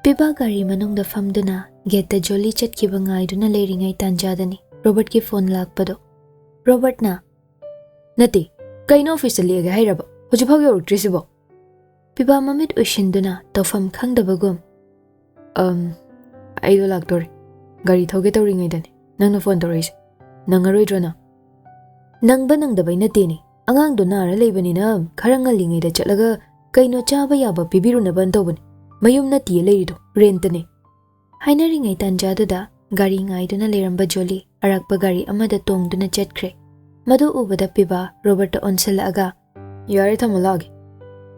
PIBA gari manungda famduna gate jolly chat ki bangai duna leiringai tanjadani Robert ki phone lakpado. Robert na Nati kaino office liga hairaba hoji phag yortrisibo. PIBA mamit ushinduna tofam khangdabagum aido laktore gari thoge tawringai dani nangna phone torise nangaroidrona nangba nangdabai natini angang do nara leibanina kharangal lingai da chalaga kaino chaba yaba pibiruna ban tawbani mayum nati leirido rentane hainaringai tanjaduda gari ngaiduna leiramba jolly arakpa gari amada tongduna chetkre madu ubada PIBA Robert onsalaga yare thamulagi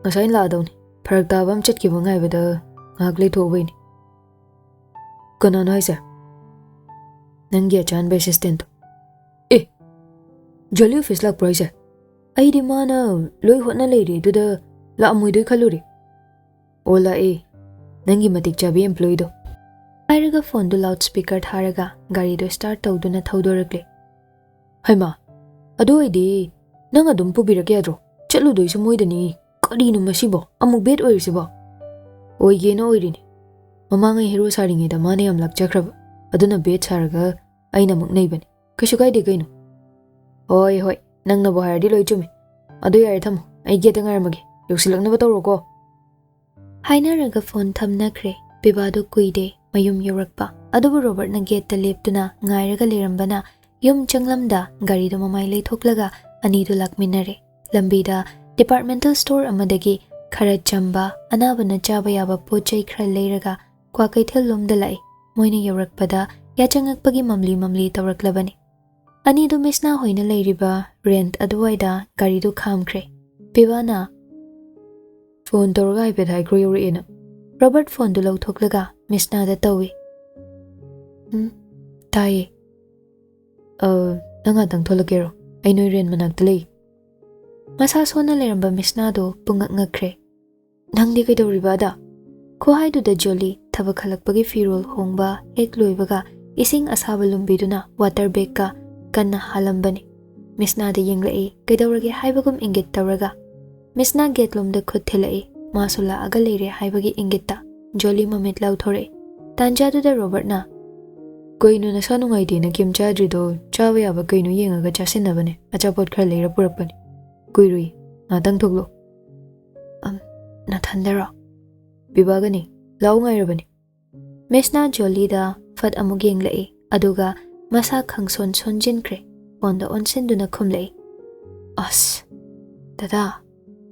ngasai la dawni pharak tabam chetki bangai bada ngagle thobaini kanana haisa nangi achan ba assistant jolly office lak price aidi mana loi hotna leiri duda la amui doi khaluri ola nangi matik chabi employee do hairaga phone du loudspeaker tharaga gari do start tawduna thaudorakle haima ado idi nang adum pubirake adro chatlu doi sumoidani karinu masibo amuk bet oirsibo oige no oirini mamangai hero saringai da mane am lakchakraba aduna bet saraga aina muk naibani kishu kaide kaino hoi nangna bo hardi loi chumi adu yare thamo ai ge tangarmage yosilakna ba tawroko hainaraga phone thamnakre PIBA do kuide mayum yorakpa adubu Robert na gate ta leptuna ngairaga lerambana yum changlamda gari do mamai leithoklaga ani do lakminare lambida departmental store amadagi khara chamba anabana chaba yaba pochai khra leiraga kwakaithel lomda lai moina yorakpada yachangakpagi mamli tawraklabani ani do misna hoina leiriba rent aduwaida gari do khamkre PIBA na phone torga ipe thai kro yori ena Robert phone do lawthoklaga misna da tawi tai nanga tang tholakero ai noi ren manak tlei masa sona leramba misna do pungak ngakre nangdi kai doriba da ko haidu da jolly thaba khalakpagi firol hongba ek loibaga ising asaba lumbiduna water bag ka kanna halambani misna da yenglai kaidawrage haibagum ingit tawraga misna getlom da khut thilai masula aga leire haibagi ingitta jolly mamit lauthore tanjadu da Robert na koinu na sanu ngai de na kim chadri do chawa ya ba koinu yengaga chasinna bane achapot khra leira purakpani kuirui na tang thoglo na thandara PIBA gani lau ngai rabani misna jolly da fat amug yenglai aduga masa khangson sonjinkre ponda onsinduna khumlei as dada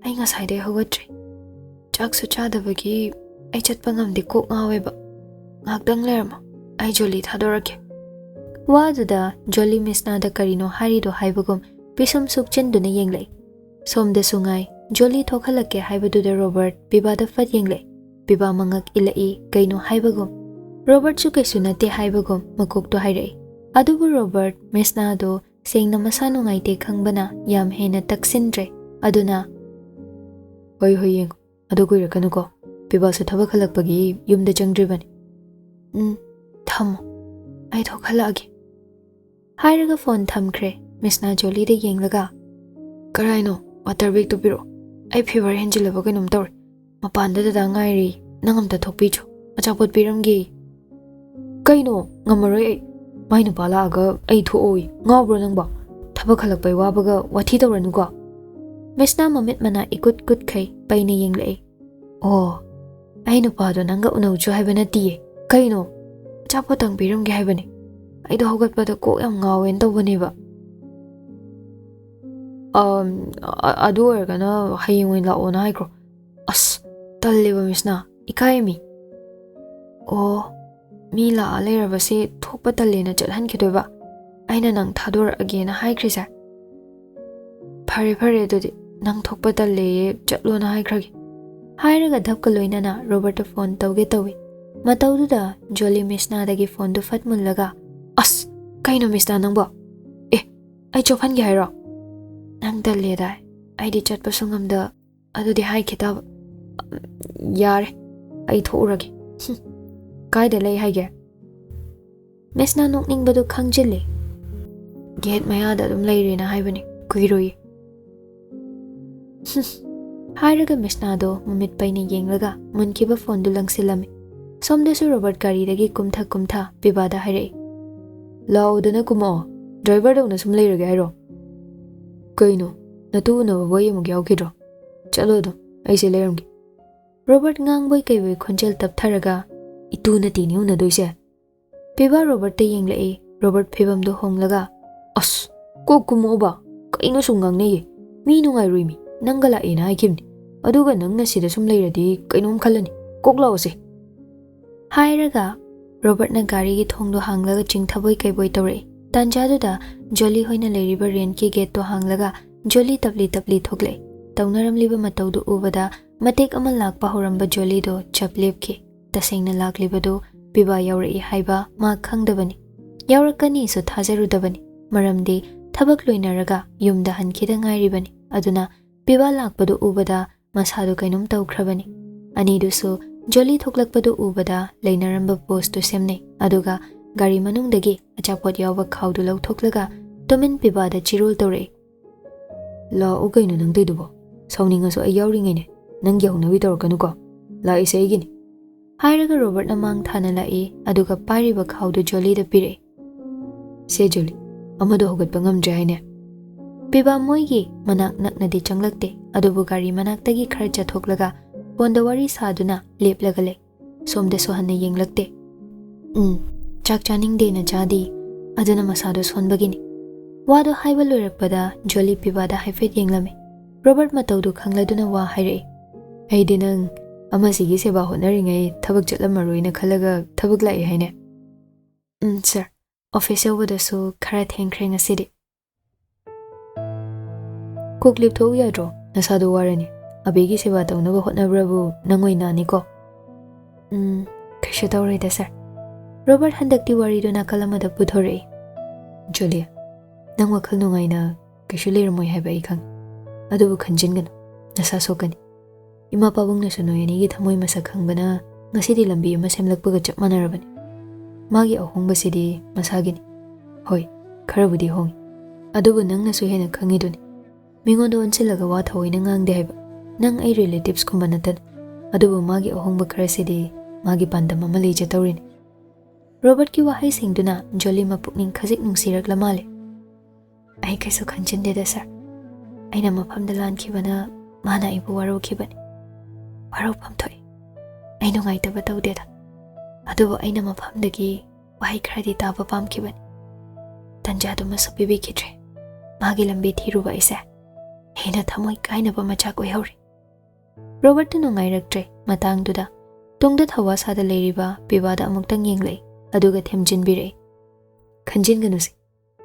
ai ngasai de hogatri chaksu chadabagi ai chatpa ngamdi kok ngaweba ngakdang lerma ai jolly thadorake waduda jolly misna da karino harido haibagum pisum sukchenduna yenglei somda sungai jolly thokhalake haibadu da Robert PIBA da fat yenglei PIBA mangak ilai kaino haibagum Robert su kaisunate haibagum makok to hairai adubu Robert misna do sengna masanu ngaite khangbana yam hena taksindre aduna hoi yeng adu kuirakanu ko PIBA su thaba khalakpagi yumda changdribani thamo ai thokhalagi hairaga phone thamkre misna jolly de yenglaga karaino water bag to piro ai fever henjilaba kainum tor mapanda da ngairi nangamta thokpichu achapot piramgi kaino ngamaroi mainu pala aga ai thuoi ngawbro nangba thaba khalakpai wabaga wathi tawranu ko misna mamit mana ikut kut khai paina yenglai ai nupa do nanga unau chu haibana tiye kaino chapotang piramgi haibani ai do hogatpada ko yam ngawen tawbani ba adu ergana hayingwin la ona haikro as talliba misna ikaimi mi la leirabase thokpa tallena chalhan khidoba aina nang thador again haikrisa phare dodi nang thokpa talle chatlona haikragi hairaga dhapka loinana Robert phone tawge tawi matawduda jolly misna dagi phone du fat mullaga as kaino misna nangba ai chophan gi hairo nang talle dai ai di chatpa sungamda adudi hai khitab yare ai thoragi kaida lei haige misna nokning badu khangjille gate maya da dum leirena haibani kuiroi hairaga misna do mamit paina yenglaga munkiba phone du langsilami Somdasu Robert garidagi kumtha PIBAda hairei. Laudana kumo driver dawna sum leirage hairo. Kaino natu na boy amuk yaukidro. Chalo dum aise leiramgi. Robert ngangboi kaiboi khonjel taptharaga itu na tini una doise. PIBA Robert te yenglei. Robert phibamdo honglaga As ko kumo ba kaino sungang nei mi nungai ruimi nangala ena haikimni. Aduga nangna sida sum leiradi kainom khalani koklawase. Hairaga Robert na gari gi thongdo hanglaga chingthaboi kaiboi tawre. Tanjaduda Jolly hoina leiriba ren ki gate to hanglaga Jolly tapli thoklei. Taunaramliba mataudu ubada matek amal lakpa horamba Jolly do chaplepki. Tasengna laklibado PIBA yaurei haiba ma khangdabani. Yaurakani so thajarudabani. Maramdi thabak loinaraga yumda hankida ngairibani. Aduna PIBA lakpado ubada masadu kainum tawkhrabani. Anidusu Jolly thoklakpado ubada leinaramba post to semne. Aduga gari manungdagi achapot yawa khawdu lauthoklaga tomin PIBA da chirul tawre. La o kaino nang teidubo. Sauninga so ay yauringai ne. Nang yauna witor kanuko. La isa igini. Hairaga Robert na mang thana lai aduga pariba khawdu Jolly da pire. Se Jolly amado hogat pangam jaine. PIBA moigi manak naknadi changlakte adubu gari manaktagi kharcha thoklaga bonda wari saduna leplaga le. Somda sohanna yenglakte. Chak chaning de na jadi aduna masado sonbagini. Wado haiba loirakpada Jolly PIBA da haifet yenglame. Robert mataudu khangladuna wa hairei. Aidi nang amasigi seba honaringai thabak chatlamaroi khalaga thabak lai haine. Sir. Office wadasu khara thengkhre ngasidi. Koklip thou yadro nasado warani. Abegi seba tawnaba hotnabrabu nangoi nani ko. Kashu tawreda sir. Robert handakti warido nakalamada puthorei. Jolly nang wakhal nungaina kashu leramoi haiba ikang. Adubu khanjingano nasa sokani. Ima pabung nasu noyani gi thamoi masa khangbana ngasidi lambi ama semlakpaga chap manarabani. Magi ahongba sidi masagini. Hoi kharabudi hongi. Adubu nang nasu hena khangiduni. Mingondo onsilaga wa thawoina ngangde haiba. Nang ai relatives kumba natan. Adubu magi ahongba khara sidi magi pandam ama leija tawrini. Robert ki wahai singduna Jolly mapukning khajik nungsirakla male. Ai kaisu khanjindeda sir. Aina mafamda lankhibana mana ibu warokibani. Warokpam thoi. Ai nungaitaba tawdeda. Adubu aina mafamdagi wahai kharadi taba pamkibani. Tanjadu masu pibikidre. Magi lambi thiruba ise. Hena thamoi kainaba machak oihauri. Robert nungairaktre matangduda tungda thawa sada leiriba PIBA da amuktang yenglei aduga themjinbirei. Khanjinganusi.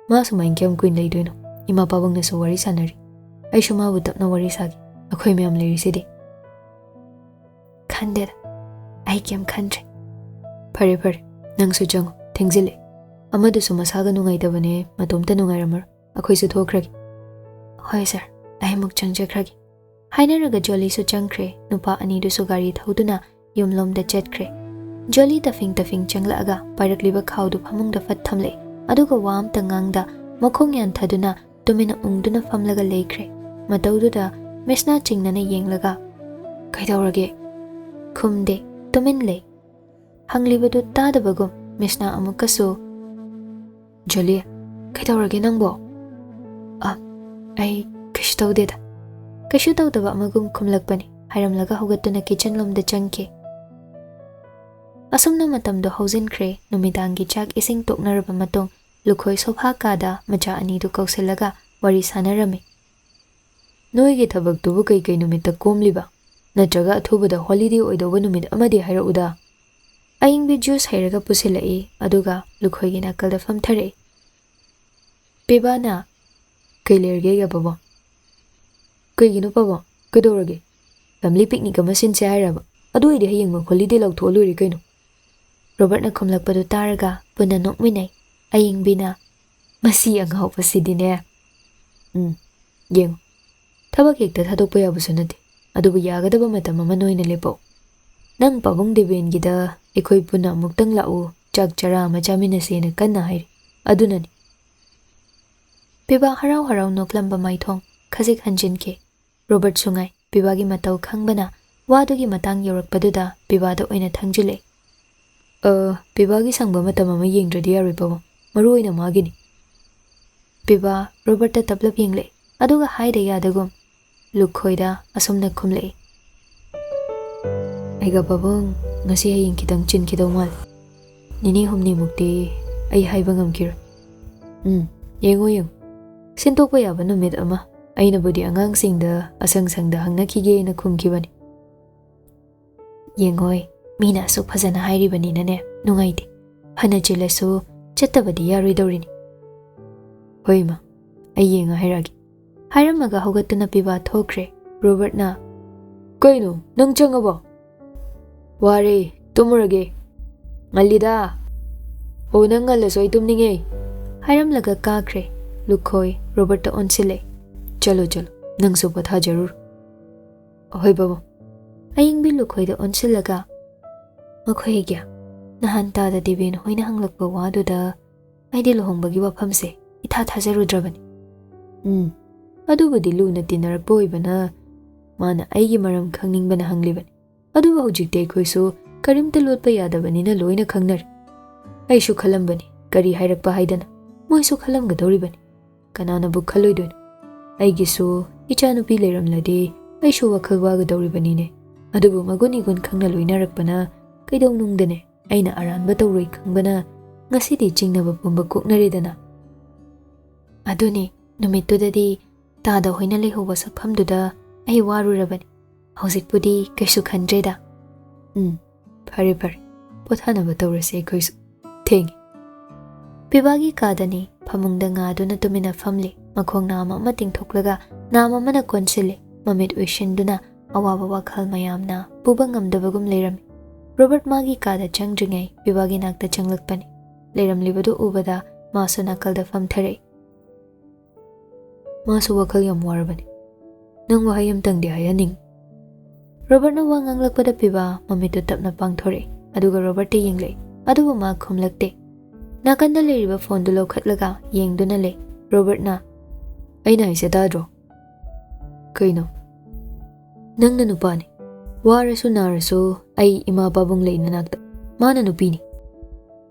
Ma sumain kyam kuin leidoino. Ima pabung nasu wari sanari. Ai shuma bu tapna wari sagi. Akhoi meyam leiri sidi. Khandeda. Ai kyam khandre. Pare nang su jango thengzile. Amadu su masaga nungaitabane matomta nungairamar. Akhoi su thokragi. Hoi sir. Ai muk changjakragi. Hainaraga Jolly su changkre nupa anidu su gari thauduna yumlomda chetkre. Jolly tafing changlaaga pairakliba khawdu phamungda fat thamle. Aduga wam tangangda makhong yan thaduna tumina ungduna famlaga leikre. Mataududa mesna chingnana yenglaga. Kaidawrage. Khumde tumin le. Hanglibadu tadabagum mesna amukasu. Jolly kaidawrage nangbo. Ai kashu tawdeda. Kashu tawdaba amagum khumlakbani. Hairamlaga hogatuna kitchen lomda changke. Asumna matamdo haujinkre numidangi chak ising toknaraba matong lukhoi sofa kada macha anidu kausilaga wari sanarame. Noigi thabak tubu kai numita komliba. Natraga athubada holiday oidoba numit amadi hairauda. Ayingbi juice hairaga pusilai aduga lukhoigi nakalda famthare. PIBA na kai lerge ga baba. Kai ginu baba kadorage. Family picnic ama sinse hairaba. Adu ide hayengma holiday lautho lori kaino. Robert na khumlakpadu taraga puna nokminai. Ayingbina masi anghaw pasidine. Yengo. Thabak hekta thadokpa yabusu nate. Adubu yagadaba matam ama noina lepo. Nang pabung deben gida ekhoi puna muktang lau chak chara ama chaminasena kanna hairi. Adunani. PIBA harau noklamba maithong khajik hanjinke. Robert sungai PIBA gi matau khangbana wadugi matang yorakpaduda PIBA da oina thangjile. ꯄꯤꯕꯥꯒꯤ ꯁꯪꯕ ꯃꯇꯝ ꯑꯃ ꯌꯦꯡꯗ꯭ꯔꯗꯤ ꯌꯥꯔꯣꯏ ꯄꯥꯕꯨꯡ, ꯃꯔꯨ ꯑꯣꯏꯅ ꯃꯥꯒꯤꯅꯤ꯫ ꯄꯤꯕꯥ ꯔꯣꯕꯔꯠꯇ ꯇꯞꯂꯞ ꯌꯦꯡꯂꯛꯏ, ꯑꯗꯨꯒ ꯍꯥꯏꯗ ꯌꯥꯗꯒꯨꯝ ꯂꯨꯈꯣꯏꯗ ꯑꯁꯨꯝꯅ ꯈꯨꯝꯂꯛꯏ꯫ ꯑꯩꯒ ꯄꯥꯕꯨꯡ ꯉꯁꯤ ꯍꯌꯦꯡ ꯈꯤꯇꯪ ꯆꯤꯟꯈꯤꯗꯧ ꯃꯥꯜꯂꯦ꯫ ꯅꯤꯅꯤ ꯍꯨꯝꯅꯤꯃꯨꯛꯇꯤ ꯑꯩ ꯍꯥꯏꯕ ꯉꯝꯈꯤꯔꯣꯏ꯫ ꯌꯦꯡꯉꯣ ꯌꯦꯡꯉꯣ, ꯁꯤꯟꯇꯣꯛꯄ ꯌꯥꯕ ꯅꯨꯃꯤꯠ ꯑꯃ ꯑꯩꯅꯕꯨꯗꯤ ꯑꯉꯥꯡꯁꯤꯡꯗ ꯑꯁꯪ-ꯁꯪꯗ ꯍꯪꯅꯈꯤꯒꯦꯅ ꯈꯨꯝꯈꯤꯕꯅꯤ꯫ ꯌꯦꯡꯉꯣꯏ, ꯃꯤꯅ ꯑꯁꯨꯛ ꯐꯖꯅ ꯍꯥꯏꯔꯤꯕꯅꯤꯅꯅꯦ ꯅꯨꯡꯉꯥꯏꯇꯦ, ꯐꯅ ꯆꯤꯜꯂꯁꯨ ꯆꯠꯇꯕꯗꯤ ꯌꯥꯔꯣꯏꯗꯧꯔꯤꯅꯤ꯫ ꯍꯣꯏ ꯏꯃꯥ, ꯑꯩ ꯌꯦꯡꯉ ꯍꯥꯏꯔꯛꯑꯒꯦ꯫ ꯍꯥꯏꯔꯝꯃꯒ ꯍꯧꯒꯠꯇꯨꯅ ꯄꯤꯕꯥ ꯊꯣꯛꯈ꯭ꯔꯦ꯫ ꯔꯣꯕꯔꯠꯅ, ꯀꯩꯅꯣ ꯅꯪ ꯆꯪꯉꯕꯣ? ꯋꯥꯔꯦ, ꯇꯨꯝꯃꯨꯔꯒꯦ, ꯉꯜꯂꯤꯗ꯫ ꯑꯣ, ꯅꯪ ꯉꯜꯂꯁꯨ ꯑꯩ ꯇꯨꯝꯅꯤꯡꯉꯦ ꯍꯥꯏꯔꯝꯂꯒ ꯀꯥꯈ꯭ꯔꯦ꯫ ꯂꯨꯈꯣꯏ ꯔꯣꯕꯔꯠꯇ ꯑꯣꯟꯁꯤꯜꯂꯦ꯫ ꯆꯠꯂꯣ ꯆꯠꯂꯣ, ꯅꯪꯁꯨ ꯄꯣꯊꯥꯖꯔꯨꯔꯣ꯫ ꯍꯣꯏ ꯄꯥꯕꯨꯡ꯫ ꯑꯌꯤꯡꯕꯤ ꯂꯨꯈꯣꯏꯗ ꯑꯣꯟꯁꯤꯜꯂꯒ, ꯃꯈꯣꯏꯒꯤ ꯅꯍꯥꯟ ꯇꯥꯗ ꯗꯦꯕꯦꯟ ꯍꯣꯏꯅ ꯍꯪꯂꯛꯄ ꯋꯥꯗꯨꯗ ꯑꯩꯗꯤ ꯂꯨꯍꯣꯡꯕꯒꯤ ꯋꯥꯐꯝꯁꯦ ꯏꯊꯥ ꯊꯥꯖꯔꯨꯗ꯭ꯔꯕꯅꯤ꯫ ꯑꯗꯨꯕꯨꯗꯤ ꯂꯨꯅ ꯇꯤꯟꯅꯔꯛꯄ ꯑꯣꯏꯕꯅ ꯃꯥꯅ ꯑꯩꯒꯤ ꯃꯔꯝ ꯈꯪꯅꯤꯡꯕꯅ ꯍꯪꯂꯤꯕꯅꯤ꯫ ꯑꯗꯨꯕꯨ ꯍꯧꯖꯤꯛꯇꯤ ꯑꯩꯈꯣꯏꯁꯨ ꯀꯔꯤꯝꯇ ꯂꯣꯠꯄ ꯌꯥꯗꯕꯅꯤꯅ ꯂꯣꯏꯅ ꯈꯪꯅꯔꯦ꯫ ꯑꯩꯁꯨ ꯈꯜꯂꯝꯕꯅꯤ ꯀꯔꯤ ꯍꯥꯏꯔꯛꯄ ꯍꯥꯏꯗꯅ, ꯃꯣꯏꯁꯨ ꯈꯜꯂꯝꯒꯗꯧꯔꯤꯕꯅꯤ, ꯀꯅꯥꯅꯕꯨ ꯈꯜꯂꯣꯏꯗꯣꯏꯅꯣ꯫ ꯑꯩꯒꯤꯁꯨ ꯏꯆꯥꯅꯨꯄꯤ ꯂꯩꯔꯝꯂꯗꯤ ꯑꯩꯁꯨ ꯋꯥꯈꯜ ꯋꯥꯒꯗꯧꯔꯤꯕꯅꯤꯅꯦ꯫ ꯑꯗꯨꯕꯨ ꯃꯒꯨꯟ ꯏꯒꯨꯟ ꯈꯪꯅ ꯂꯣꯏꯅꯔꯛꯄꯅ ꯀꯩꯗꯧꯅꯨꯡꯗꯅꯦ ꯑꯩꯅ ꯑꯔꯥꯟꯕ ꯇꯧꯔꯣꯏ ꯈꯪꯕꯅ ꯉꯁꯤꯗꯤ ꯆꯤꯡꯅꯕ ꯄꯨꯝꯕ ꯀꯣꯛꯅꯔꯦꯗꯅ꯫ ꯑꯗꯨꯅꯤ, ꯅꯨꯃꯤꯠꯇꯨꯗꯗꯤ ꯇꯥꯗ ꯍꯣꯏꯅ ꯂꯩꯍꯧꯕ ꯁꯛꯐꯝꯗꯨꯗ ꯑꯩ ꯋꯥꯔꯨꯔꯕꯅꯤ, ꯍꯧꯖꯤꯛꯄꯨꯗꯤ ꯀꯩꯁꯨ ꯈꯟꯗ꯭ꯔꯦꯗ꯫ ꯐꯔꯦ ꯐꯔꯦ, ꯄꯣꯊꯥꯅꯕ ꯇꯧꯔꯁꯦ ꯑꯩꯈꯣꯏꯁꯨ, ꯊꯦꯡꯉꯦ꯫ ꯄꯤꯕꯥꯒꯤ ꯀꯥꯗꯅꯤ, ꯐꯃꯨꯡꯗ ꯉꯥꯗꯨꯅ ꯇꯨꯃꯤꯟꯅ ꯐꯝꯂꯤ, ꯃꯈꯣꯡ ꯅꯥꯝ ꯑꯃ ꯇꯤꯡꯊꯣꯛꯂꯒ ꯅꯥꯝ ꯑꯃꯅ ꯀꯣꯟꯁꯤꯜꯂꯤ, ꯃꯃꯤꯠ ꯎꯏꯁꯤꯟꯗꯨꯅ ꯑꯋꯥꯕ ꯋꯥꯈꯜ ꯃꯌꯥꯝꯅ ꯄꯨꯕ ꯉꯝꯗꯕꯒꯨꯝ ꯂꯩꯔꯝꯃꯤ꯫ ꯔꯣꯕꯔꯠ ꯃꯥꯒꯤ ꯀꯥꯗ ꯆꯪꯗ꯭ꯔꯤꯉꯩ ꯄꯤꯕꯥꯒꯤ ꯅꯥꯛꯇ ꯆꯪꯂꯛꯄꯅꯤ꯫ ꯂꯩꯔꯝꯂꯤꯕꯗꯨ ꯎꯕꯗ ꯃꯥꯁꯨ ꯅꯥꯀꯜꯗ ꯐꯝꯊꯔꯛꯏ꯫ ꯃꯥꯁꯨ ꯋꯥꯈꯜ ꯌꯥꯝ ꯋꯥꯔꯕꯅꯤ, ꯅꯪ ꯋꯥꯍꯩ ꯑꯃꯇꯪꯗꯤ ꯍꯥꯏꯍꯟꯅꯤꯡꯉꯤ꯫ ꯔꯣꯕꯔꯠꯅ ꯋꯥ ꯉꯥꯡꯂꯛꯄꯗ ꯄꯤꯕꯥ ꯃꯃꯤꯠꯇꯨ ꯇꯞꯅ ꯄꯥꯡꯊꯣꯔꯛꯏ, ꯑꯗꯨꯒ ꯔꯣꯕꯔꯠꯇ ꯌꯦꯡꯂꯛꯏ, ꯑꯗꯨꯕꯨ ꯃꯥ ꯈꯨꯝꯂꯛꯇꯦ꯫ ꯅꯥꯀꯟꯗ ꯂꯩꯔꯤꯕ ꯐꯣꯟꯗꯨ ꯂꯧꯈꯠꯂꯒ ꯌꯦꯡꯗꯨꯅ ꯂꯩ꯫ ꯔꯣꯕꯔꯠꯅ, ꯑꯩꯅ ꯍꯥꯏꯁꯦ ꯇꯥꯗ꯭ꯔꯣ? ꯀꯩꯅꯣ? ꯅꯪꯅ ꯅꯨꯄꯥꯅꯤ, ꯋꯥꯔꯁꯨ ꯅꯥꯔꯁꯨ ꯑꯩ ꯏꯃꯥ ꯄꯥꯕꯨꯡ ꯂꯩ ꯅꯅꯥꯛꯇ, ꯃꯥꯅ ꯅꯨꯄꯤꯅꯤ,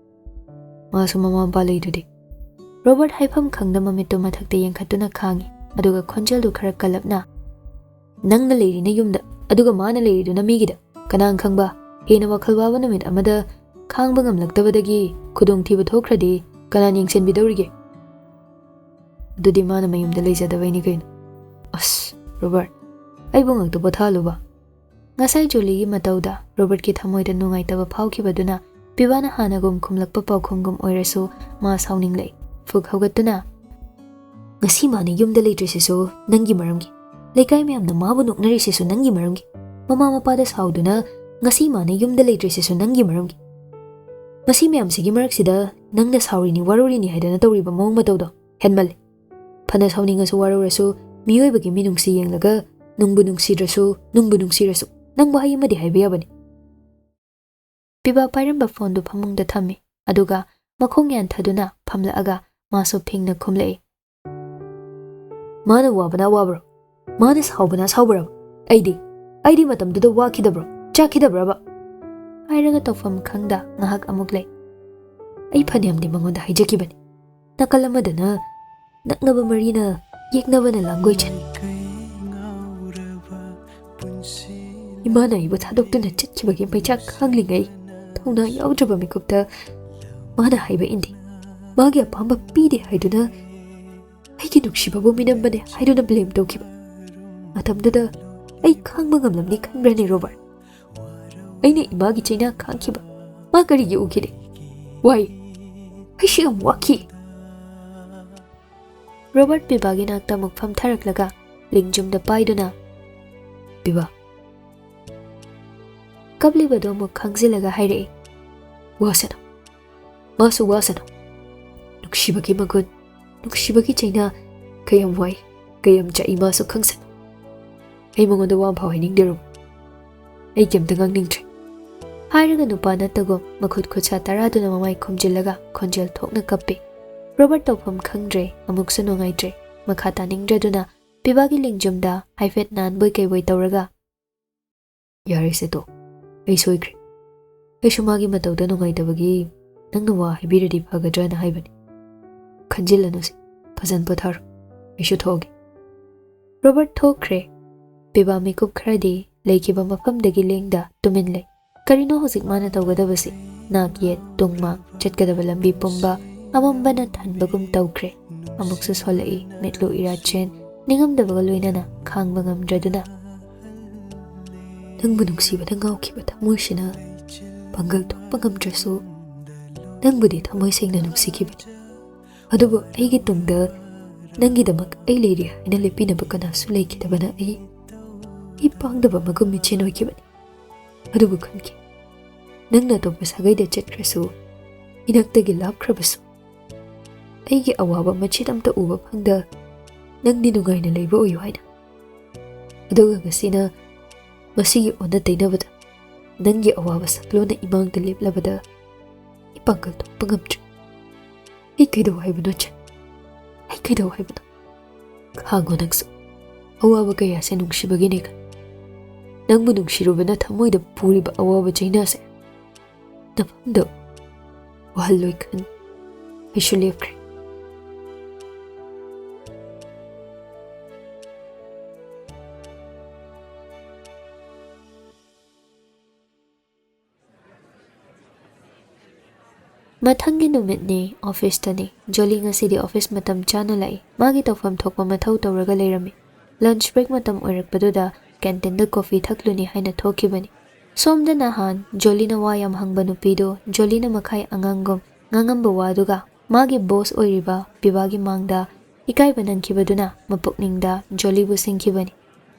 ꯃꯥꯁꯨ ꯃꯃꯥ ꯃꯄꯥ ꯂꯩꯗꯨꯗꯤ꯫ ꯔꯣꯕꯔꯠ ꯍꯥꯏꯐꯝ ꯈꯪꯗ ꯃꯃꯤꯠꯇꯨ ꯃꯊꯛꯇ ꯌꯦꯡꯈꯠꯇꯨꯅ ꯈꯥꯡꯉꯤ, ꯑꯗꯨꯒ ꯈꯣꯟꯖꯦꯜꯗꯨ ꯈꯔ ꯀꯜꯂꯞꯅ, ꯅꯪꯅ ꯂꯩꯔꯤꯅ ꯌꯨꯝꯗ, ꯑꯗꯨꯒ ꯃꯥꯅ ꯂꯩꯔꯤꯗꯨꯅ ꯃꯤꯒꯤꯗ, ꯀꯅꯥꯅ ꯈꯪꯕ ꯍꯦꯟꯅ ꯋꯥꯈꯜ ꯋꯥꯕ ꯅꯨꯃꯤꯠ ꯑꯃꯗ ꯈꯥꯡꯕ ꯉꯝꯂꯛꯇꯕꯗꯒꯤ ꯈꯨꯗꯣꯡꯊꯤꯕ ꯊꯣꯛꯈ꯭ꯔꯗꯤ ꯀꯅꯥꯅ ꯌꯦꯡꯁꯤꯟꯕꯤꯗꯧꯔꯤꯒꯦ? ꯑꯗꯨꯗꯤ ꯃꯥꯅ ꯃꯌꯨꯝꯗ ꯂꯩꯖꯗꯕꯩꯅꯤ ꯀꯩꯅꯣ꯫ ꯑꯁ ꯔꯣꯕꯔꯠ, ꯑꯩꯕꯨ ꯉꯛꯇ ꯄꯣꯊꯥꯍꯜꯂꯨꯕ꯫ ꯉꯁꯥꯏ ꯖꯣꯂꯤꯒꯤ ꯃꯇꯧꯗ ꯔꯣꯕꯔꯠꯀꯤ ꯊꯃꯣꯏꯗ ꯅꯨꯡꯉꯥꯏꯇꯕ ꯐꯥꯎꯈꯤꯕꯗꯨꯅ ꯄꯤꯕꯥꯅ ꯍꯥꯟꯅꯒꯨꯝ ꯈꯨꯝꯂꯛꯄ ꯄꯥꯎꯈꯨꯝꯒꯨꯝ ꯑꯣꯏꯔꯁꯨ ꯃꯥ ꯁꯥꯎꯅꯤꯡꯂꯛꯏ꯫ ꯐꯨꯛ ꯍꯧꯒꯠꯇꯨꯅ, ꯉꯁꯤ ꯃꯥꯅ ꯌꯨꯝꯗ ꯂꯩꯇ꯭ꯔꯤꯁꯤꯁꯨ ꯅꯪꯒꯤ ꯃꯔꯝꯒꯤ, ꯂꯩꯀꯥꯏ ꯃꯌꯥꯝꯅ ꯃꯥꯕꯨ ꯅꯣꯛꯅꯔꯤꯁꯤꯁꯨ ꯅꯪꯒꯤ ꯃꯔꯝꯒꯤ, ꯃꯃꯥ ꯃꯄꯥꯗ ꯁꯥꯎꯗꯨꯅ ꯉꯁꯤ ꯃꯥꯅ ꯌꯨꯝꯗ ꯂꯩꯇ꯭ꯔꯤꯁꯤꯁꯨ ꯅꯪꯒꯤ ꯃꯔꯝꯒꯤ꯫ ꯃꯁꯤ ꯃꯌꯥꯝꯁꯤꯒꯤ ꯃꯔꯛꯁꯤꯗ ꯅꯪꯅ ꯁꯥꯎꯔꯤꯅꯤ ꯋꯥꯔꯧꯔꯤꯅꯤ ꯍꯥꯏꯗꯅ ꯇꯧꯔꯤꯕ ꯃꯑꯣꯡ ꯃꯇꯧꯗꯣ ꯍꯦꯟꯃꯜꯂꯦ꯫ ꯐꯅ ꯁꯥꯎꯅꯤꯡꯉꯁꯨ ꯋꯥꯔꯧꯔꯁꯨ ꯃꯤꯑꯣꯏꯕꯒꯤ ꯃꯤꯅꯨꯡꯁꯤ ꯌꯦꯡꯂꯒ ꯅꯨꯡꯕꯨ ꯅꯨꯡꯁꯤꯗ꯭ꯔꯁꯨ ꯅꯨꯡꯕꯨ ꯅꯨꯡꯁꯤꯔꯁꯨ ꯅꯪ ꯋꯥꯍꯩ ꯑꯃꯗꯤ ꯍꯥꯏꯕ ꯌꯥꯕꯅꯤ꯫ ꯄꯤꯕꯥ ꯄꯥꯏꯔꯝꯕ ꯐꯣꯟꯗꯨ ꯐꯃꯨꯡꯗ ꯊꯝꯃꯤ, ꯑꯗꯨꯒ ꯃꯈꯣꯡ ꯌꯥꯟꯊꯗꯨꯅ ꯐꯝꯂꯛꯑꯒ ꯃꯥꯁꯨ ꯐꯤꯡꯅ ꯈꯨꯝꯂꯛꯏ꯫ ꯃꯥꯅ ꯋꯥꯕꯅ ꯋꯥꯕ꯭ꯔꯣ? ꯃꯥꯅ ꯁꯥꯎꯕꯅ ꯁꯥꯎꯕ꯭ꯔꯕ? ꯑꯩꯗꯤ ꯃꯇꯝꯗꯨꯗ ꯋꯥꯈꯤꯗꯕ꯭ꯔꯣ? ꯆꯥꯛꯈꯤꯗꯕ꯭ꯔꯕ? ꯍꯥꯏꯔꯒ ꯇꯧꯐꯝ ꯈꯪꯗ ꯉꯥꯏꯍꯥꯛ ꯑꯃꯨꯛ ꯂꯩ꯫ ꯑꯩ ꯐꯅꯌꯥꯝꯗꯤ ꯃꯉꯣꯟꯗ ꯍꯥꯏꯖꯈꯤꯕꯅꯤ, ꯅꯥꯀꯜ ꯑꯃꯗꯅ ꯅꯛꯅꯕ ꯃꯔꯤꯅ ꯌꯦꯛꯅꯕꯅ ꯂꯥꯡꯒꯣꯏ ꯆꯟ, ꯏꯃꯥꯅ ꯑꯩꯕꯨ ꯊꯥꯗꯣꯛꯇꯨꯅ ꯆꯠꯈꯤꯕꯒꯤ ꯃꯩꯆꯥꯛ ꯈꯥꯡꯂꯤꯉꯩ ꯊꯧꯅꯥ ꯌꯥꯎꯗ꯭ꯔꯕ ꯃꯤꯀꯨꯞꯇ ꯃꯥꯅ ꯍꯥꯏꯕ ꯏꯟꯗꯦ, ꯃꯥꯒꯤ ꯑꯄꯥꯝꯕ ꯄꯤꯗꯦ ꯍꯥꯏꯗꯨꯅ ꯑꯩꯒꯤ ꯅꯨꯡꯁꯤꯕꯕꯨ ꯃꯤꯅꯝꯕꯅꯦ ꯍꯥꯏꯗꯨꯅ ꯕ꯭ꯂꯦꯝ ꯇꯧꯈꯤꯕ꯫ ꯃꯇꯝꯗꯨꯗ ꯑꯩ ꯈꯥꯡꯕ ꯉꯝꯂꯝꯅꯤ ꯈꯟꯕ꯭ꯔꯅꯦ ꯔꯣꯕꯔꯠ? ꯑꯩꯅ ꯏꯃꯥꯒꯤ ꯆꯩꯅꯥ ꯈꯥꯡꯈꯤꯕ ꯃꯥ ꯀꯔꯤꯒꯤ ꯎꯈꯤꯗꯦ? ꯋꯥꯏ, ꯑꯩꯁꯨ ꯌꯥꯝ ꯋꯥꯈꯤ꯫ ꯔꯣꯕꯔꯠ ꯄꯤꯕꯥꯒꯤ ꯅꯥꯛꯇ ꯑꯃꯨꯛ ꯐꯝꯊꯔꯛꯂꯒ ꯂꯤꯡꯖꯨꯝꯗ ꯄꯥꯏꯗꯨꯅ, ꯄꯤꯕꯥ, ꯀꯞꯂꯤꯕꯗꯨ ꯑꯃꯨꯛ ꯈꯪꯖꯤꯜꯂꯒ ꯍꯥꯏꯔꯛꯏ, ꯋꯥꯁꯅꯨ, ꯃꯥꯁꯨ ꯋꯥꯁꯅꯨ, ꯅꯨꯡꯁꯤꯕꯒꯤ ꯃꯒꯨꯟ, ꯅꯨꯡꯁꯤꯕꯒꯤ ꯆꯩꯅꯥ ꯀꯌꯥꯝ ꯋꯥꯏ, ꯀꯌꯥꯝ ꯆꯥꯛꯏ ꯃꯥꯁꯨ ꯈꯪꯁꯅꯨ꯫ ꯑꯩ ꯃꯉꯣꯟꯗ ꯋꯥ ꯑꯃꯐꯥꯎ ꯍꯥꯏꯅꯤꯡꯗꯦ ꯔꯣꯕꯔꯠ, ꯑꯩ ꯀꯩꯝꯇ ꯉꯥꯡꯅꯤꯡꯗ꯭ꯔꯦ꯫ ꯍꯥꯏꯔꯒ ꯅꯨꯄꯥ ꯅꯠꯇꯒꯨꯝ ꯃꯈꯨꯠ ꯈꯨꯠꯁꯥ ꯇꯔꯥꯗꯨꯅ ꯃꯃꯥꯏ ꯈꯨꯝꯖꯤꯜꯂꯒ ꯈꯣꯟꯖꯦꯜ ꯊꯣꯛꯅ ꯀꯞꯄꯤ꯫ ꯔꯣꯕꯔꯠ ꯇꯧꯐꯝ ꯈꯪꯗ꯭ꯔꯦ, ꯑꯃꯨꯛꯁꯨ ꯅꯨꯡꯉꯥꯏꯇ꯭ꯔꯦ, ꯃꯈꯥ ꯇꯥꯅꯤꯡꯗ꯭ꯔꯗꯨꯅ ꯄꯤꯕꯥꯒꯤ ꯂꯤꯡꯖꯨꯝꯗ ꯍꯥꯏꯐꯦꯠ ꯅꯥꯟꯕꯣꯏ ꯀꯩꯕꯣꯏ ꯇꯧꯔꯒ, ꯌꯥꯔꯦꯁꯦ ꯇꯣꯛ, ꯑꯩ ꯁꯣꯏꯈ꯭ꯔꯦ, ꯑꯩ ꯉꯁꯤ ꯍꯌꯦꯡ ꯈꯤꯇꯪ ꯆꯤꯟꯈꯤꯗꯧ ꯂꯩ, ꯃꯗꯨ ꯂꯣꯏꯁꯤꯜꯂꯒ ꯇꯨꯝꯃꯒꯦ꯫ ꯑꯩꯁꯨ ꯃꯥꯒꯤ ꯃꯇꯧꯗ ꯅꯨꯡꯉꯥꯏꯇꯕꯒꯤ ꯅꯪꯅ ꯋꯥ ꯍꯥꯏꯕꯤꯔꯗꯤ ꯐꯒꯗ꯭ꯔꯥꯅ ꯍꯥꯏꯕꯅꯤ ꯈꯟꯖꯤꯜꯂꯅꯨꯁꯦ ꯐꯖꯅ ꯄꯣꯊꯥꯔꯣ ꯑꯩꯁꯨ ꯊꯣꯛꯑꯒꯦ ꯔꯣꯕꯔꯠ ꯊꯣꯛꯈ꯭ꯔꯦ ꯄꯤꯕꯥ ꯃꯤꯀꯨꯞ ꯈꯔꯗꯤ ꯂꯩꯈꯤꯕ ꯃꯐꯝꯗꯒꯤ ꯂꯦꯡꯗ ꯇꯨꯃꯤꯟ ꯂꯩ ꯀꯔꯤꯅꯣ ꯍꯧꯖꯤꯛ ꯃꯥꯅ ꯇꯧꯒꯗꯕꯁꯤ ꯅꯥꯛ ꯌꯦꯠ ꯇꯨꯡꯃꯥꯡ ꯆꯠꯀꯗꯕ ꯂꯝꯕꯤ ꯄꯨꯝꯕ ꯑꯃꯝꯕꯅ ꯊꯟꯕꯒꯨꯝ ꯇꯧꯈ꯭ꯔꯦ ꯑꯃꯨꯛꯁꯨ ꯁꯣꯜꯂꯛꯏ ꯃꯤꯠꯂꯨ ꯏꯔꯥꯠꯆꯦꯟ ꯅꯤꯡꯉꯝꯗꯕꯒ ꯂꯣꯏꯅꯅ ꯈꯥꯡꯕ ꯉꯝꯗ꯭ꯔꯗꯨꯅ ꯅꯪꯕꯨ ꯅꯨꯡꯁꯤꯕꯗ ꯉꯥꯎꯈꯤꯕ ꯊꯃꯣꯏꯁꯤꯅ ꯄꯥꯡꯒꯜ ꯊꯣꯛꯄ ꯉꯝꯗ꯭ꯔꯁꯨ ꯅꯪꯕꯨꯗꯤ ꯊꯃꯣꯏ ꯁꯦꯡꯅ ꯅꯨꯡꯁꯤꯈꯤꯕꯅꯤ ꯑꯗꯨꯕꯨ ꯑꯩꯒꯤ ꯇꯨꯡꯗ ꯅꯪꯒꯤꯗꯃꯛ ꯑꯩ ꯂꯩꯔꯤ ꯍꯥꯏꯅ ꯂꯦꯞꯄꯤꯅꯕ ꯀꯅꯥꯁꯨ ꯂꯩꯈꯤꯗꯕꯅ ꯑꯩ ꯄꯥꯡꯗꯕ ꯃꯒꯨꯟ ꯃꯤꯆꯦꯟ ꯑꯣꯏꯈꯤꯕꯅꯤ ꯑꯗꯨꯕꯨ ꯈꯟꯈꯤ ꯅꯪꯅ ꯑꯇꯣꯞꯄ ꯁꯥꯒꯩꯗ ꯆꯠꯈ꯭ꯔꯁꯨ ꯏꯅꯛꯇꯒꯤ ꯂꯥꯞꯈ꯭ꯔꯕꯁꯨ ꯑꯩꯒꯤ ꯑꯋꯥꯕ ꯃꯆꯦꯠ ꯑꯝꯇ ꯎꯕ ꯐꯪꯗ ꯅꯪꯗꯤ ꯅꯨꯡꯉꯥꯏꯅ ꯂꯩꯕ ꯑꯣꯏꯌꯨ ꯍꯥꯏꯅ ꯑꯗꯨꯒ ꯉꯁꯤꯅ ꯃꯁꯤꯒꯤ ꯑꯣꯟꯅ ꯇꯩꯅꯕꯗ ꯅꯪꯒꯤ ꯑꯋꯥꯕ ꯁꯛꯂꯣꯟꯅ ꯏꯃꯥꯡꯗ ꯂꯦꯞꯂꯕꯗ ꯑꯩ ꯄꯥꯡꯒꯜ ꯊꯣꯛꯄ ꯉꯝꯗ꯭ꯔꯦ ꯑꯩ ꯀꯩꯗꯧ ꯍꯥꯏꯕꯅꯣ ꯆꯟ ꯑꯩ ꯀꯩꯗꯧ ꯍꯥꯏꯕꯅꯣ ꯈꯥꯡꯉꯣ ꯅꯪꯁꯨ ꯑꯋꯥꯕ ꯀꯌꯥꯁꯦ ꯅꯨꯡꯁꯤꯕꯒꯤꯅꯦ ꯅꯪꯕꯨ ꯅꯨꯡꯁꯤꯔꯨꯕꯅ ꯊꯃꯣꯏꯗ ꯄꯨꯔꯤꯕ ꯑꯋꯥꯕ ꯆꯩꯅꯥꯁꯦ ꯅꯐꯝꯗ ꯋꯥꯍꯜꯂꯣꯏ ꯈꯟ ꯑꯩꯁꯨ ꯂꯦꯞꯈ꯭ꯔꯦ ꯃꯊꯪꯒꯤ ꯅꯨꯃꯤꯠꯅꯤ ꯑꯣꯐꯤꯁꯇꯅꯤ ꯖꯣꯂꯤ ꯉꯁꯤꯗꯤ ꯑꯣꯐꯤꯁ ꯃꯇꯝ ꯆꯥꯅ ꯂꯥꯛꯏ ꯃꯥꯒꯤ ꯇꯧꯐꯝ ꯊꯣꯛꯄ ꯃꯊꯧ ꯇꯧꯔꯒ ꯂꯩꯔꯝꯃꯤ ꯂꯟꯆ ꯕ꯭ꯔꯦꯛ ꯃꯇꯝ ꯑꯣꯏꯔꯛꯄꯗꯨꯗ ꯀꯦꯟꯇꯤꯟꯗ ꯀꯣꯐꯤ ꯊꯛꯂꯨꯅꯤ ꯍꯥꯏꯅ ꯊꯣꯛꯈꯤꯕꯅꯤ ꯁꯣꯝꯗ ꯅꯍꯥꯟ ꯖꯣꯂꯤꯅ ꯋꯥ ꯌꯥꯝ ꯍꯪꯕ ꯅꯨꯄꯤꯗꯣ ꯖꯣꯂꯤꯅ ꯃꯈꯥꯏ ꯑꯉꯥꯡꯒꯨꯝ ꯉꯥꯡꯉꯝꯕ ꯋꯥꯗꯨꯒ ꯃꯥꯒꯤ ꯕꯣꯁ ꯑꯣꯏꯔꯤꯕ ꯄꯤꯕꯥꯒꯤ ꯃꯥꯡꯗ ꯏꯀꯥꯏꯕ ꯅꯪꯈꯤꯕꯗꯨꯅ ꯃꯄꯨꯛꯅꯤꯡꯗ ꯖꯣꯂꯤꯕꯨ ꯁꯤꯡꯈꯤꯕꯅꯤ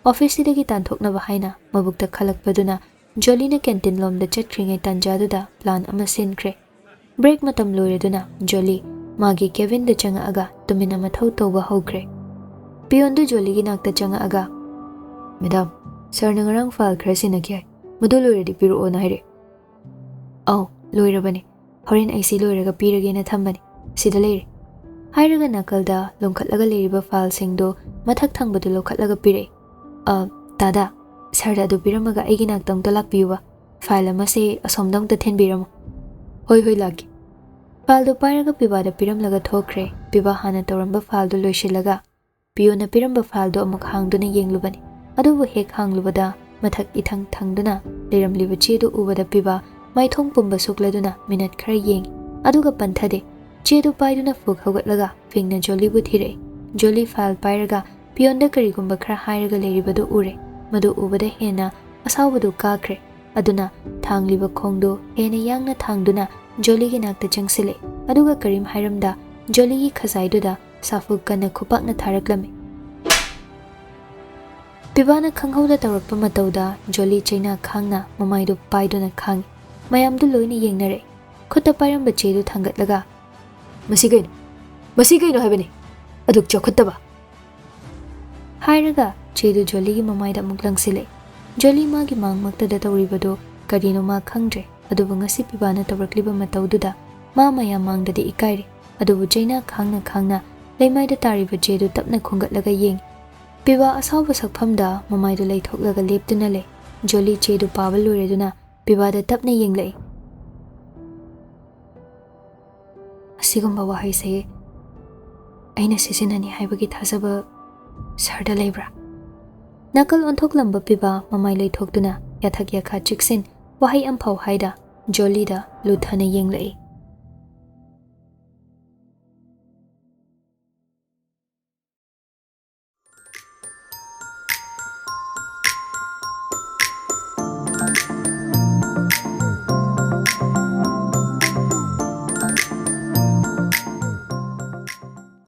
ꯑꯣꯐꯤꯁꯁꯤꯗꯒꯤ ꯇꯥꯟꯊꯣꯛꯅꯕ ꯍꯥꯏꯅ ꯃꯕꯨꯛꯇ ꯈꯜꯂꯛꯄꯗꯨꯅ ꯖꯣꯂꯤꯅ ꯀꯦꯟꯇꯤꯟ ꯂꯣꯝꯗ ꯆꯠꯈ꯭ꯔꯤꯉꯩ ꯇꯥꯟꯖꯥꯗꯨꯗ ꯄ꯭ꯂꯥꯟ ꯑꯃ ꯁꯤꯟꯈ꯭ꯔꯦ ꯕ꯭ꯔꯦꯛ ꯃꯇꯝ ꯂꯣꯏꯔꯗꯨꯅ ꯖꯣꯂꯤ ꯃꯥꯒꯤ ꯀꯦꯕꯤꯟꯗ ꯆꯪꯉꯛꯑꯒ ꯇꯨꯃꯤꯟꯅ ꯃꯊꯧ ꯇꯧꯕ ꯍꯧꯈ꯭ꯔꯦ ꯄꯤꯌꯣꯟꯗꯨ ꯖꯣꯂꯤꯒꯤ ꯅꯥꯛꯇ ꯆꯪꯉꯛꯑꯒ ꯃꯦꯗꯥꯝ ꯁꯥꯔꯅ ꯉꯔꯥꯡ ꯐꯥꯏꯜ ꯈꯔ ꯁꯤꯟꯅꯈꯤ ꯍꯥꯏ ꯃꯗꯨ ꯂꯣꯏꯔꯗꯤ ꯄꯤꯔꯛꯑꯣꯅ ꯍꯥꯏꯔꯛꯑꯦ ꯑꯧ ꯂꯣꯏꯔꯕꯅꯤ ꯍꯣꯔꯦꯟ ꯑꯩ ꯁꯤ ꯂꯣꯏꯔꯒ ꯄꯤꯔꯒꯦꯅ ꯊꯝꯕꯅꯤ ꯁꯤꯗ ꯂꯩꯔꯦ ꯍꯥꯏꯔꯒ ꯅꯥꯀꯜꯗ ꯂꯣꯡꯈꯠꯂꯒ ꯂꯩꯔꯤꯕ ꯐꯥꯏꯜꯁꯤꯡꯗꯨ ꯃꯊꯛ ꯊꯪꯕꯗꯨ ꯂꯧꯈꯠꯂꯒ ꯄꯤꯔꯛꯏ ꯗꯥꯗꯥ ꯁꯥꯔꯗ ꯑꯗꯨ ꯄꯤꯔꯝꯃꯒ ꯑꯩꯒꯤ ꯅꯥꯛꯇ ꯑꯃꯨꯛꯇ ꯂꯥꯛꯄꯤꯌꯨꯕ ꯐꯥꯏꯜ ꯑꯃꯁꯦ ꯑꯁꯣꯝꯗ ꯑꯃꯨꯛꯇ ꯊꯤꯟꯕꯤꯔꯝꯃꯣ ꯍꯣꯏ ꯍꯣꯏ ꯂꯥꯛꯀꯦ ꯐꯥꯏꯜꯗꯨ ꯄꯥꯏꯔꯒ ꯄꯤꯕꯥꯗ ꯄꯤꯔꯝꯂꯒ ꯊꯣꯛꯈ꯭ꯔꯦ ꯄꯤꯕꯥ ꯍꯥꯟꯅ ꯇꯧꯔꯝꯕ ꯐꯥꯏꯜꯗꯨ ꯂꯣꯏꯁꯤꯜꯂꯒ ꯄꯤꯌꯣꯅ ꯄꯤꯔꯝꯕ ꯐꯥꯏꯜꯗꯨ ꯑꯃꯨꯛ ꯍꯥꯡꯗꯨꯅ ꯌꯦꯡꯂꯨꯕꯅꯤ ꯑꯗꯨꯕꯨ ꯍꯦꯛ ꯍꯥꯡꯂꯨꯕꯗ ꯃꯊꯛ ꯏꯊꯪ ꯊꯪꯗꯨꯅ ꯂꯩꯔꯝꯂꯤꯕ ꯆꯦꯗꯨ ꯎꯕꯗ ꯄꯤꯕꯥ ꯃꯥꯏꯊꯣꯡ ꯄꯨꯝꯕ ꯁꯨꯛꯂꯗꯨꯅ ꯃꯤꯅꯠ ꯈꯔ ꯌꯦꯡꯉꯤ ꯑꯗꯨꯒ ꯄꯟꯊꯗꯦ ꯆꯦꯗꯨ ꯄꯥꯏꯗꯨꯅ ꯐꯨꯛ ꯍꯧꯒꯠꯂꯒ ꯐꯤꯡꯅ ꯖꯣꯂꯤꯕꯨ ꯊꯤꯔꯛꯏ ꯖꯣꯂꯤ ꯐꯥꯏꯜ ꯄꯥꯏꯔꯒ ꯄꯤꯌꯣꯟꯗ ꯀꯔꯤꯒꯨꯝꯕ ꯈꯔ ꯍꯥꯏꯔꯒ ꯂꯩꯔꯤꯕꯗꯨ ꯎꯔꯦ ꯃꯗꯨ ꯎꯕꯗ ꯍꯦꯟꯅ ꯑꯁꯥꯎꯕꯗꯨ ꯀꯥꯈ꯭ꯔꯦ ꯑꯗꯨꯅ ꯊꯥꯡꯂꯤꯕ ꯈꯣꯡꯗꯨ ꯍꯦꯟꯅ ꯌꯥꯡꯅ ꯊꯥꯡꯗꯨꯅ ꯖꯣꯂꯤꯒꯤ ꯅꯥꯛꯇ ꯆꯪꯁꯤꯜꯂꯛꯏ ꯑꯗꯨꯒ ꯀꯔꯤꯝ ꯍꯥꯏꯔꯝꯗ ꯖꯣꯂꯤꯒꯤ ꯈꯖꯥꯏꯗꯨꯗ ꯁꯥꯐꯨ ꯀꯟꯅ ꯈꯨꯄꯥꯛꯅ ꯊꯥꯔꯛꯂꯝꯃꯤ ꯄꯤꯕꯥꯅ ꯈꯪꯍꯧꯗ ꯇꯧꯔꯛꯄ ꯃꯇꯧꯗ ꯖꯣꯂꯤ ꯆꯩꯅꯥ ꯈꯥꯡꯅ ꯃꯃꯥꯏꯗꯨ ꯄꯥꯏꯗꯨꯅ ꯈꯥꯡꯉꯤ ꯃꯌꯥꯝꯗꯨ ꯂꯣꯏꯅ ꯌꯦꯡꯅꯔꯛꯏ ꯈꯨꯠꯇ ꯄꯥꯏꯔꯝꯕ ꯆꯦꯗꯨ ꯊꯥꯡꯒꯠꯂꯒ ꯃꯁꯤ ꯀꯩꯅꯣ ꯍꯥꯏꯕꯅꯤ ꯑꯗꯨꯛ ꯆꯥꯎꯈꯠꯇꯕ ꯍꯥꯏꯔꯒ ꯆꯦꯗꯨ ꯖꯣꯂꯤꯒꯤ ꯃꯃꯥꯏꯗ ꯑꯃꯨꯛ ꯂꯪꯁꯤꯜꯂꯛꯏ ꯖꯣꯂꯤ ꯃꯥꯒꯤ ꯃꯥꯡꯃꯛꯇꯗ ꯇꯧꯔꯤꯕꯗꯨ ꯀꯔꯤꯅꯣ ꯃꯥ ꯈꯪꯗ꯭ꯔꯦ ꯑꯗꯨꯕꯨ ꯉꯁꯤ ꯄꯤꯕꯥꯅ ꯇꯧꯔꯛꯂꯤꯕ ꯃꯇꯧꯗꯨꯗ ꯃꯥ ꯃꯌꯥꯝ ꯃꯥꯡꯗꯗꯤ ꯏꯀꯥꯏꯔꯦ ꯑꯗꯨꯕꯨ ꯆꯩꯅꯥ ꯈꯥꯡꯅ ꯂꯩꯃꯥꯏꯗ ꯇꯥꯔꯤꯕ ꯆꯦꯗꯨ ꯇꯞꯅ ꯈꯨꯡꯒꯠꯂꯒ ꯌꯦꯡꯉꯤ ꯄꯤꯕꯥ ꯑꯁꯥꯎꯕ ꯁꯛꯐꯝꯗ ꯃꯃꯥꯏꯗꯨ ꯂꯩꯊꯣꯛꯂꯒ ꯂꯦꯞꯇꯨꯅ ꯂꯩ ꯖꯣꯂꯤ ꯆꯦꯗꯨ ꯄꯥꯕ ꯂꯣꯏꯔꯗꯨꯅ ꯄꯤꯕꯥꯗ ꯇꯞꯅ ꯌꯦꯡꯂꯛꯏ ꯑꯁꯤꯒꯨꯝꯕ ꯋꯥꯍꯩꯁꯦ ꯑꯩꯅ ꯁꯤꯖꯤꯟꯅꯅꯤ ꯍꯥꯏꯕꯒꯤ ꯊꯥꯖꯕ ꯁꯥꯔꯗ ꯂꯩꯕ꯭ꯔꯥ ꯅꯥꯀꯜ ꯑꯣꯟꯊꯣꯛꯂꯝꯕ ꯄꯤꯕꯥ ꯃꯃꯥꯏ ꯂꯩꯊꯣꯛꯇꯨꯅ ꯌꯥꯊꯛ ꯌꯥꯈꯥ ꯆꯤꯛꯁꯤꯟ ꯋꯥꯍꯩ ꯑꯝꯐꯥꯎ ꯍꯥꯏꯗ ꯖꯣꯂꯤꯗ ꯂꯨꯊꯅ ꯌꯦꯡꯂꯛꯏ